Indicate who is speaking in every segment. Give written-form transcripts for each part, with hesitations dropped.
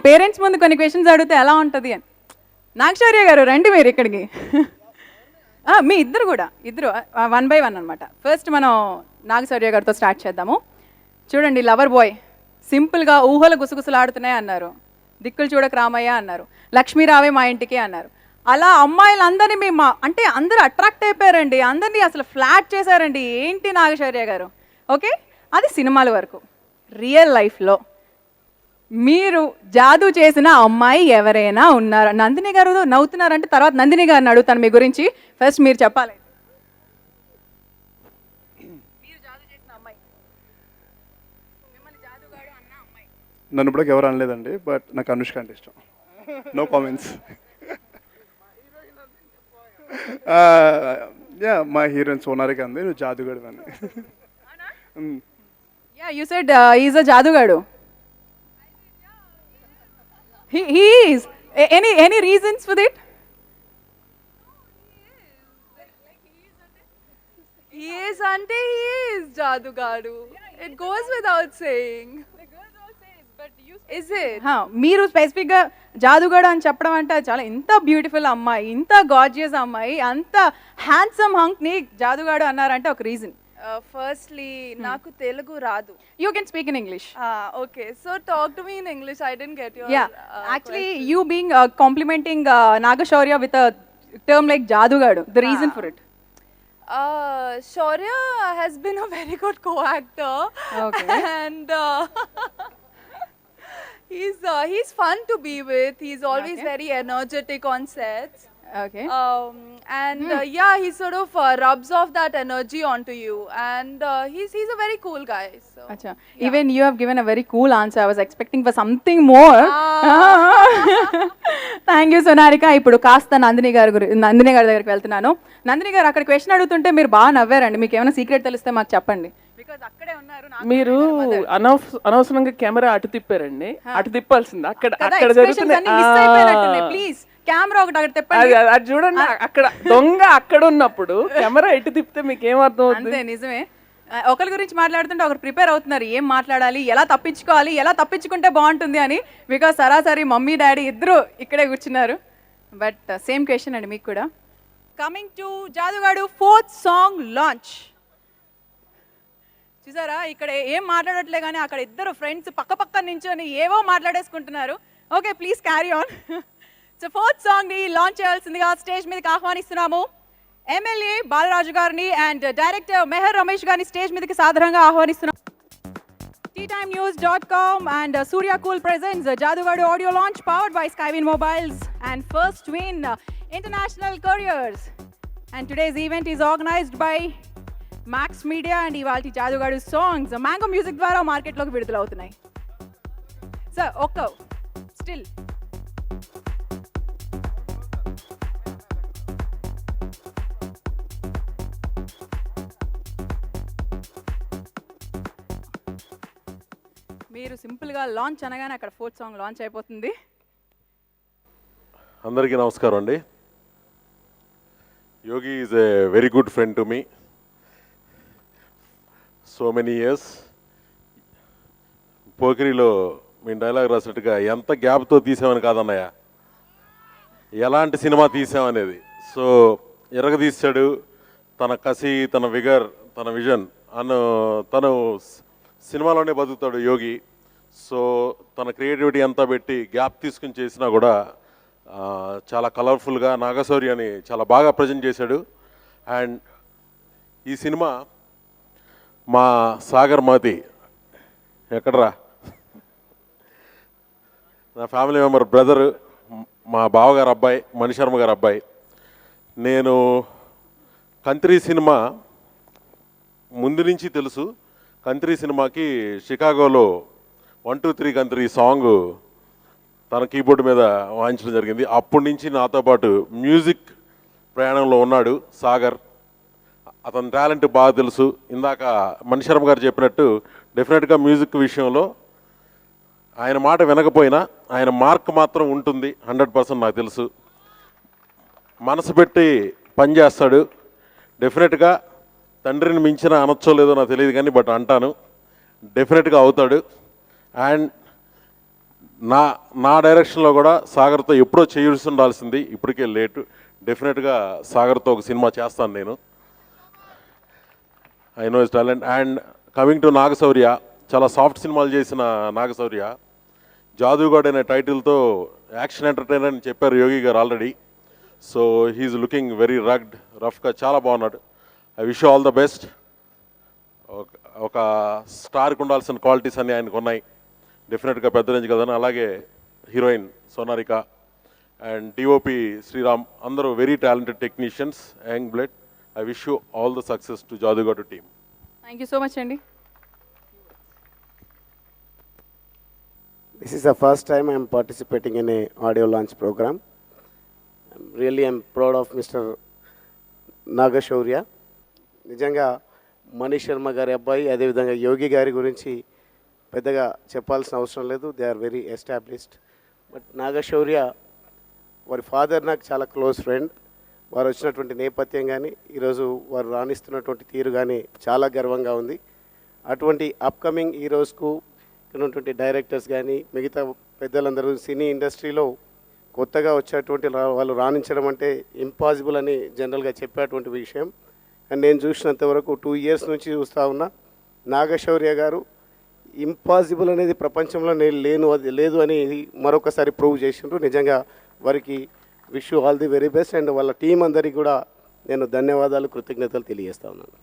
Speaker 1: Parents ముందు కొన్ని questions అడిగితే ఎలా ఉంటుంది అని. నాగశౌర్య గారు రండి మీరు ఇక్కడికి. మీ ఇద్దరు కూడా ఇద్దరు 1 by 1 అనమాట. ఫస్ట్ మనం నాగశౌర్య గారితో స్టార్ట్ చేద్దాము. చూడండి, లవర్ బాయ్ సింపుల్గా ఊహలు గుసగుసలాడుతున్నాయి అన్నారు, దిక్కులు చూడక రామయ్య అన్నారు, లక్ష్మీ రావే మా ఇంటికి అన్నారు. అలా అమ్మాయిలందరినీ మేము అంటే అందరూ అట్రాక్ట్ అయిపోయారండి, అందరినీ అసలు ఫ్లాట్ చేశారండి. ఏంటి నాగశౌర్య గారు? ఓకే, అది సినిమాల వరకు. రియల్ లైఫ్లో మీరు జాదూ చేసిన అమ్మాయి ఎవరైనా ఉన్నారా? నందిని గారు నవ్వుతున్నారంటే తర్వాత నందిని గారిని అడుగుతాను మీ గురించి. ఫస్ట్ మీరు చెప్పాలి, మీరు జాదూ చేసిన అమ్మాయి, మిమ్మల్ని జాదూగాడు అన్న అమ్మాయి.
Speaker 2: నన్ను ఇప్పుడు ఎవరు అనలేదండి, బట్ నాకు అనుష్క అంటే ఇష్టం. No comments. మా హీరోయిన్ సోనాలిక అంది, నువ్వు జాదుగాడు అని.
Speaker 1: Yeah, you said is a జాదూగాడు. He is. Any reasons for that?
Speaker 3: He is ante he is Jadugadu. It goes without saying. Is it?
Speaker 1: మీరు స్పెసిఫిక్గా జాదుగాడు అని చెప్పడం అంటే అది చాలా ఇంత బ్యూటిఫుల్ అమ్మాయి, ఇంత గార్జియస్ అమ్మాయి, అంత హ్యాండ్సమ్ హంక్ని జాదుగాడు అన్నారంటే ఒక reason.
Speaker 3: Firstly, naku Telugu radu.
Speaker 1: You can speak in English.
Speaker 3: Okay. So talk to me in English. I didn't get your.
Speaker 1: Yeah, actually, you being complimenting Nagashaurya with a term like Jadugadu. The reason for it?
Speaker 3: Shaurya has been a very good co-actor. Okay. And he's fun to be with. He's always very energetic on sets.
Speaker 1: Okay.
Speaker 3: And yeah, he sort of rubs off that energy onto you, and he's a very cool guy. So
Speaker 1: Acha. Yeah. Even you have given a very cool answer. I was expecting for something more. Thank you, Sonarika. ఇప్పుడు కాస్త నందిని గారి దగ్గరికి వెళ్తున్నాను. నందిని గారు, అక్కడ question అడుగుతుంటే మీరు బాగా నవ్వారండి. మీకు ఏమైనా సీక్రెట్ తెలిస్తే మాకు చెప్పండి.
Speaker 4: మీరు అనవసరంగా కెమెరా అటు తిప్పారండి. అటు తిప్పాల్సింది అక్కడ జరుగుతుంది.
Speaker 1: ప్లీజ్ కెమెరా ఒకటి అక్కడ తిప్పండి.
Speaker 4: అది చూడండి, అక్కడ దొంగ అక్కడ ఉన్నప్పుడు కెమెరా ఎటు తిప్పితే మీకు ఏమర్థం అవుతుంది?
Speaker 1: అంతే, నిజమే. ఒకరి గురించి మాట్లాడుతుంటే ఒకరు ప్రిపేర్ అవుతున్నారు, ఏం మాట్లాడాలి, ఎలా తప్పించుకోవాలి, ఎలా తప్పించుకుంటే బాగుంటుంది అని. బికాస్ సరాసరి మమ్మీ డాడీ ఇద్దరు ఇక్కడే కూర్చున్నారు. బట్ సేమ్ క్వశ్చన్ అండి మీకు కూడా. Coming to జాదుగాడు 4th song launch. చూసారా, ఇక్కడ ఏం మాట్లాడట్లే కానీ అక్కడ ఇద్దరు ఫ్రెండ్స్ పక్క నించొని ఏవో మాట్లాడేసుకుంటున్నారు. Okay, please carry on. So 4th సాంగ్ని లాంచ్ చేయాల్సిందిగా స్టేజ్ మీదకి ఆహ్వానిస్తున్నాము. ఎమ్మెల్యే బాలరాజు గారిని అండ్ డైరెక్టర్ మెహర్ రమేష్ గారిని స్టేజ్ మీదకి సాధారణంగా ఆహ్వానిస్తున్నాము. TTimenews.com and Surya Cool presents Jadugadu audio launch powered by Skywin Mobiles and First Win International Couriers. And today's event is organized by Max Media and ఇవాల్టి జాదుగాడు songs mango music ద్వారా మార్కెట్లోకి విడుదలవుతున్నాయి. Sir ఒక్క still మీరు సింపుల్గా launch అనగానే అక్కడ 4th song launch అయిపోతుంది.
Speaker 5: అందరికీ నమస్కారం అండి. Yogi is a very good friend to me. So many years. పోకిరిలో మేము డైలాగ్ రాసినట్టుగా ఎంత గ్యాప్తో తీసామని కాదన్నయ్య, ఎలాంటి సినిమా తీసామనేది. సో ఎరగదీశాడు. తన కసి, తన విగర్, తన విజన్ తను సినిమాలోనే బతుకుతాడు యోగి. సో తన క్రియేటివిటీ అంతా పెట్టి గ్యాప్ తీసుకుని చేసినా కూడా చాలా కలర్ఫుల్గా నాగశౌర్యని చాలా బాగా ప్రజెంట్ చేశాడు. అండ్ ఈ సినిమా మా సాగర్ మాతి ఎక్కడరా, నా ఫ్యామిలీ మెంబర్ బ్రదరు, మా బావగారు అబ్బాయి, మణిశర్మ గారు అబ్బాయి. నేను కంత్రీ సినిమా ముందు నుంచి తెలుసు. కంత్రీ సినిమాకి షికాగోలో 1 2 3 కంత్రీ సాంగ్ తన కీబోర్డ్ మీద వాయించడం జరిగింది. అప్పటి నుంచి నాతో పాటు మ్యూజిక్ ప్రయాణంలో ఉన్నాడు సాగర్. అతని టాలెంట్ బాగా తెలుసు. ఇందాక మణిశర్మ గారు చెప్పినట్టు డెఫినెట్గా మ్యూజిక్ విషయంలో ఆయన మాట వినకపోయినా ఆయన మార్క్ మాత్రం ఉంటుంది 100%. నాకు తెలుసు. మనసు పెట్టి పనిచేస్తాడు. డెఫినెట్గా తండ్రిని మించిన అనొచ్చో లేదో నాకు తెలియదు కానీ బట్ అంటాను, డెఫినెట్గా అవుతాడు. అండ్ నా నా డైరెక్షన్లో కూడా సాగర్తో ఎప్పుడో చేయాల్సి ఉండాల్సింది, ఇప్పటికే లేటు. డెఫినెట్గా సాగర్తో ఒక సినిమా చేస్తాను నేను. I know his talent. And coming to Nagashaurya, చాలా సాఫ్ట్ సినిమాలు చేసిన నాగశౌర్య జాదుగాడ్ అనే టైటిల్తో యాక్షన్ ఎంటర్టైనర్ అని చెప్పారు యోగి గారు already. So he's looking very rugged, రఫ్గా చాలా బాగున్నాడు. I wish all the best. ఒక స్టార్కి ఉండాల్సిన క్వాలిటీస్ అన్నీ ఆయనకు ఉన్నాయి. డెఫినెట్గా పెద్ద రేంజ్ కదని. అలాగే heroine Sonarika and DOP Sriram అందరూ very talented technicians, young blood. I wish you all the success to Jadoogadu team.
Speaker 1: Thank you so much అండి.
Speaker 6: This is the first time I am participating in a audio launch program. I'm proud of Mr. Nagashaurya. నిజంగా మనీష్ శర్మ గారి అబ్బాయి, అదేవిధంగా యోగి గారి గురించి పెద్దగా చెప్పాల్సిన అవసరం లేదు. They are very established. But Nagashaurya వారి ఫాదర్ నాకు చాలా క్లోజ్ ఫ్రెండ్. వారు వచ్చినటువంటి నేపథ్యం కానీ ఈరోజు వారు రాణిస్తున్నటువంటి తీరు కానీ చాలా గర్వంగా ఉంది. అటువంటి అప్కమింగ్ హీరోస్కు ఉన్నటువంటి డైరెక్టర్స్ కానీ మిగతా పెద్దలందరూ సినీ ఇండస్ట్రీలో కొత్తగా వచ్చేటువంటి వాళ్ళు రాణించడం అంటే ఇంపాసిబుల్ అని జనరల్గా చెప్పేటువంటి విషయం. అండ్ నేను చూసినంత వరకు 2 years నుంచి చూస్తూ ఉన్నా, నాగశౌర్య గారు ఇంపాసిబుల్ అనేది ప్రపంచంలో నేను అది లేదు అని మరొకసారి ప్రూవ్ చేసిండ్రు. నిజంగా వారికి wish you all the very best. And వాళ్ళ టీం అందరికీ కూడా నేను ధన్యవాదాలు, కృతజ్ఞతలు తెలియజేస్తా ఉన్నాను.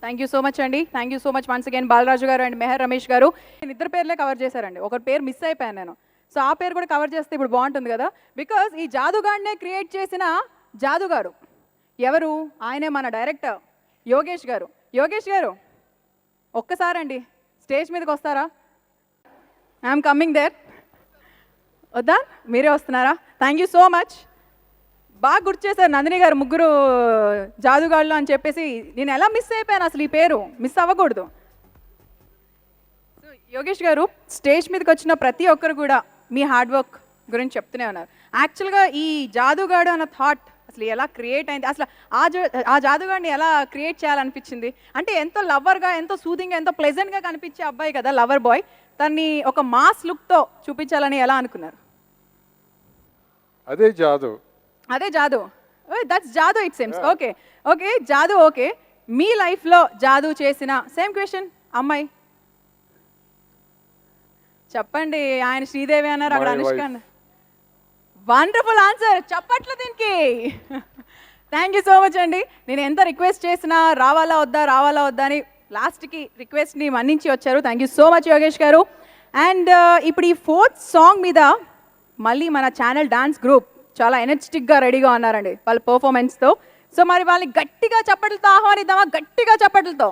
Speaker 1: థ్యాంక్ యూ సో మచ్ అండి. Thank you so much once again Balaraju గారు అండ్ మెహర్ రమేష్ గారు. నేను ఇద్దరు పేర్లే కవర్ చేశారండి, ఒకరి పేరు మిస్ అయిపోయాను నేను. సో ఆ పేరు కూడా కవర్ చేస్తే ఇప్పుడు బాగుంటుంది కదా. బికాజ్ ఈ జాదుగాడినే క్రియేట్ చేసిన జాదుగారు ఎవరు? ఆయనే మన డైరెక్టర్ యోగేష్ గారు. యోగేష్ గారు ఒక్కసారండి స్టేజ్ మీదకి వస్తారా? I'm coming there. వద్దా? మీరే వస్తున్నారా? Thank you so much. బాగా గుర్తు చేశారు నందిని గారు, ముగ్గురు జాదుగాళ్ళు అని చెప్పేసి. నేను ఎలా మిస్ అయిపోయాను అసలు, ఈ పేరు మిస్ అవ్వకూడదు. సో యోగేష్ గారు స్టేజ్ మీదకి వచ్చిన ప్రతి ఒక్కరు కూడా మీ హార్డ్ వర్క్ గురించి చెప్తూనే ఉన్నారు. యాక్చువల్గా ఈ జాదుగాడు అన్న థాట్ అసలు ఎలా క్రియేట్ అయింది? అసలు ఆ జాదుగాడిని ఎలా క్రియేట్ చేయాలనిపించింది? అంటే ఎంతో లవర్గా, ఎంతో సూదింగ్గా, ఎంతో ప్లెజెంట్గా కనిపించే అబ్బాయి కదా, లవర్ బాయ్. తన్ని ఒక మాస్ లుక్తో చూపించాలని ఎలా అనుకున్నారు?
Speaker 7: అదే జాదు.
Speaker 1: అదే జాదు. దట్స్ జాదు ఇట్ సేమ్స్. ఓకే ఓకే, జాదు ఓకే. మీ లైఫ్లో జాదు చేసిన సేమ్ క్వశ్చన్ అమ్మాయి చెప్పండి. ఆయన శ్రీదేవి అన్నారు, అక్కడ అనుష్క అన్నారు. వండర్ఫుల్ ఆన్సర్, చప్పట్లు దీనికి. థ్యాంక్ యూ సో మచ్ అండి. నేను ఎంత రిక్వెస్ట్ చేసినా రావాలా వద్దా అని లాస్ట్కి రిక్వెస్ట్ని మన్నించి వచ్చారు. Thank you so much Yogesh గారు. అండ్ ఇప్పుడు ఈ 4th సాంగ్ మీద మళ్ళీ మన ఛానల్ డాన్స్ గ్రూప్ చాలా ఎనర్జెటిక్గా రెడీగా ఉన్నారండి వాళ్ళ పర్ఫార్మెన్స్తో. సో మరి వాళ్ళని గట్టిగా చప్పట్లతో ఆహ్వానిద్దామా? గట్టిగా చప్పట్లతో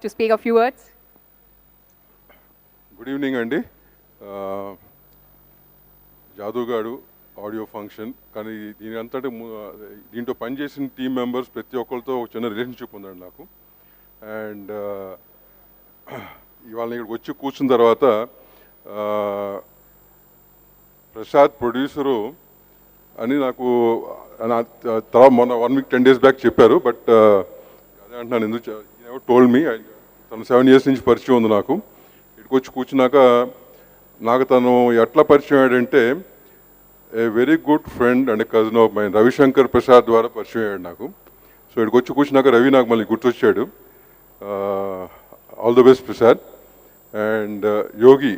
Speaker 1: to speak a few words.
Speaker 7: Good evening అండి. జాదుగాడు ఆడియో ఫంక్షన్, కానీ దీని అంతటి దీంట్లో పనిచేసిన టీం మెంబర్స్ ప్రతి ఒక్కరితో ఒక చిన్న రిలేషన్షిప్ ఉందండి నాకు. అండ్ ఇవాళ ఇక్కడికి వచ్చి కూర్చున్న తర్వాత ప్రసాద్ ప్రొడ్యూసరు అని నాకు తర్వాత మొన్న 1 week 10 days బ్యాక్ చెప్పారు. బట్ అదే అంటున్నాను, ఎందుకు టోల్డ్ మీ. తను 7 years నుంచి పరిచయం ఉంది నాకు. ఇక్కడికి వచ్చి కూర్చున్నాక నాకు తను ఎట్లా పరిచయం అయ్యాడంటే, a very good friend and cousin of mine Ravishankar Prasad ద్వారా పరిచయం అయ్యాడు నాకు. సో ఇక్కడికి వచ్చి కూర్చున్నాక రవి నాకు మళ్ళీ గుర్తొచ్చాడు. All the best Prasad. And Yogi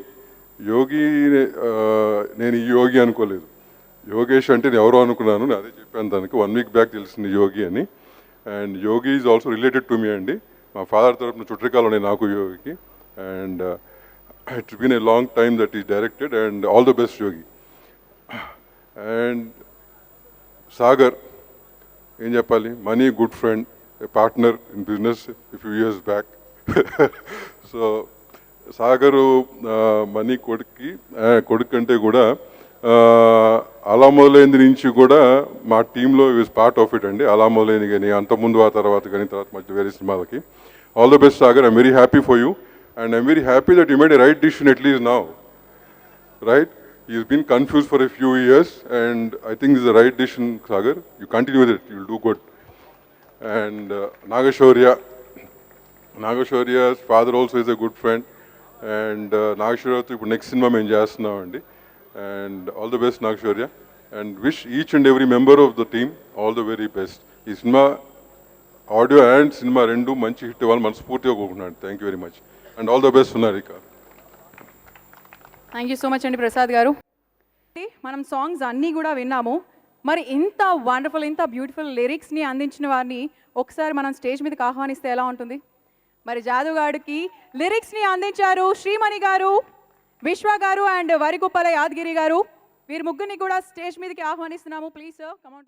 Speaker 7: నేను ఈ యోగి అనుకోలేదు, యోగేష్ అంటే నేను ఎవరో అనుకున్నాను. నేను అదే చెప్పాను దానికి. 1 week బ్యాక్ తెలిసింది యోగి అని. And Yogi is also related to me అండి. మా ఫాదర్ తరఫున చుట్టరికాలు ఉన్నాయి నాకు యోగికి. And it's been a long time that is directed. And all the best Yogi. And Sagar ఏం చెప్పాలి, Mani good friend, a partner in business a few years back. So Sagar Mani కొడుకు కంటే కూడా అలా మొదలైంది నుంచి కూడా మా టీంలో ఈజ్ పార్ట్ ఆఫ్ ఇట్ అండి. అలా మొదలైంది కానీ అంతకుముందు ఆ తర్వాత కానీ తర్వాత మధ్య వేరే సినిమాలకి. All the best Sagar. I'm very happy for you and I'm very happy that you made a right decision at least now. Right, you've been confused for a few years and I think this is the right decision, Sagar. You continue with it, you'll do good. And Nagashaurya's father also is a good friend and నాగశౌర్యతో ఇప్పుడు next సినిమా మేము చేస్తున్నామండి. And all the best Nagashaurya, and wish each and every member of the team all the very best. ఈ సినిమా audio and సినిమా రెండు మంచి హిట్ ఇవ్వాలి మనస్ఫూర్తిగా కోరుకుంటున్నాను. Thank you very much and all the best Sunarika.
Speaker 1: Thank you so much అండి ప్రసాద్ గారు. మనం సాంగ్స్ అన్నీ కూడా విన్నాము. మరి ఇంత వండర్ఫుల్, ఇంత బ్యూటిఫుల్ లిరిక్స్ని అందించిన వారిని ఒకసారి మనం స్టేజ్ మీదకి ఆహ్వానిస్తే ఎలా ఉంటుంది? మరి జాదుగాడికి లిరిక్స్ని అందించారు శ్రీమణి గారు, విశ్వ గారు అండ్ వరికుప్పల యాదగిరి గారు. వీరి ముగ్గురిని కూడా స్టేజ్ మీదకి ఆహ్వానిస్తున్నాము. Please sir come on.